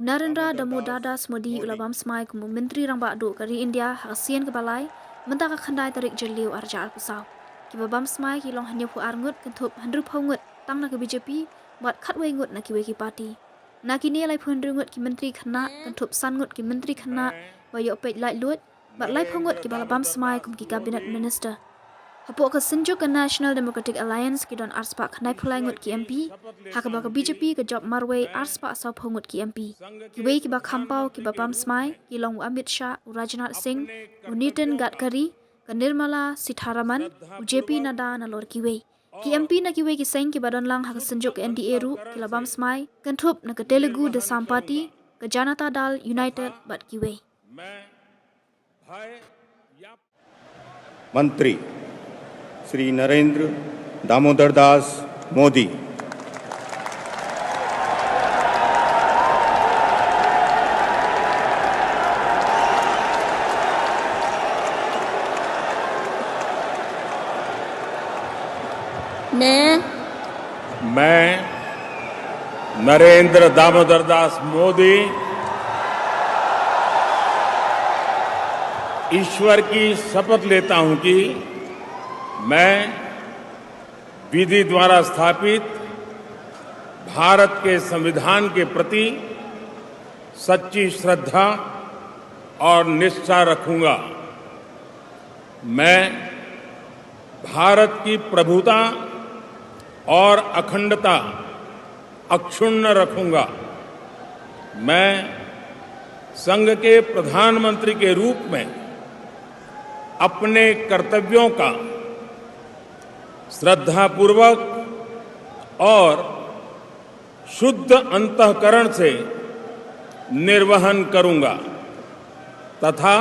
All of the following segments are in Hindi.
Narendra Damodar Modi ulabam smai kumu menteri rangba do kari India haksian ke balai mentaka khandai tarik jeliu arja pusau. Ki babam smai ki long hanya pu arngut kentup handru paungut tang na ke BJP buat khatwei ngut na ki parti. Na kini lai phundru ngut ki menteri khana kentup san ngut ki menteri khana bayo pej lai lut bat lai paungut ki balabam smai kum ki cabinet minister. Hapok ke senjuk ke National Democratic Alliance ki don arspa khanai phulai ngut ki MP hakaba ke BJP ke job marway arspa asau phungut ki MP ki wei ki ba khampau ki ba pam smai ki long Amit Shah Rajnath Singh Nitin Gadkari ke Nirmala Sitharaman JP Nada na lor ki wei ki MP na ki wei ki seng ki badon lang hak senjuk ke NDA ru ki labam smai kentup na ke Telugu Desam Party ke Janata Dal United bat ki wei मंत्री श्री नरेंद्र दामोदर दास मोदी मैं नरेंद्र दामोदर दास मोदी ईश्वर की शपथ लेता हूं कि मैं विधि द्वारा स्थापित भारत के संविधान के प्रति सच्ची श्रद्धा और निष्ठा रखूंगा। मैं भारत की प्रभुता और अखंडता अक्षुण्ण रखूंगा। मैं संघ के प्रधानमंत्री के रूप में अपने कर्तव्यों का श्रद्धापूर्वक और शुद्ध अंतःकरण से निर्वहन करूंगा तथा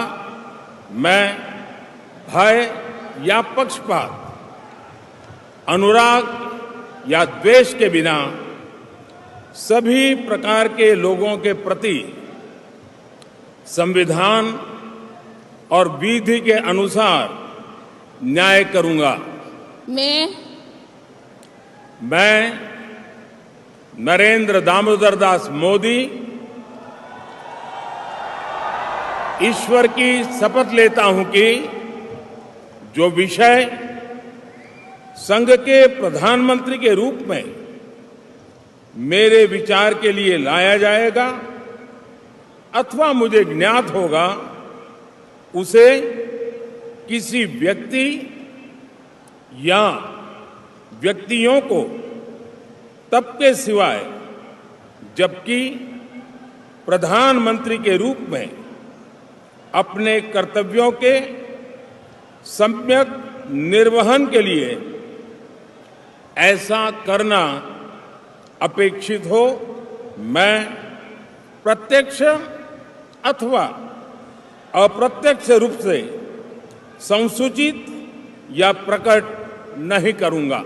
मैं भय या पक्षपात, अनुराग या द्वेष के बिना सभी प्रकार के लोगों के प्रति संविधान और विधि के अनुसार न्याय करूंगा। मैं नरेंद्र दामोदर दास मोदी ईश्वर की शपथ लेता हूं कि जो विषय संघ के प्रधानमंत्री के रूप में मेरे विचार के लिए लाया जाएगा अथवा मुझे ज्ञात होगा उसे किसी व्यक्ति या व्यक्तियों को तब के सिवाय जबकि प्रधानमंत्री के रूप में अपने कर्तव्यों के सम्यक निर्वहन के लिए ऐसा करना अपेक्षित हो, मैं प्रत्यक्ष अथवा अप्रत्यक्ष रूप से संसूचित या प्रकट नहीं करूंगा।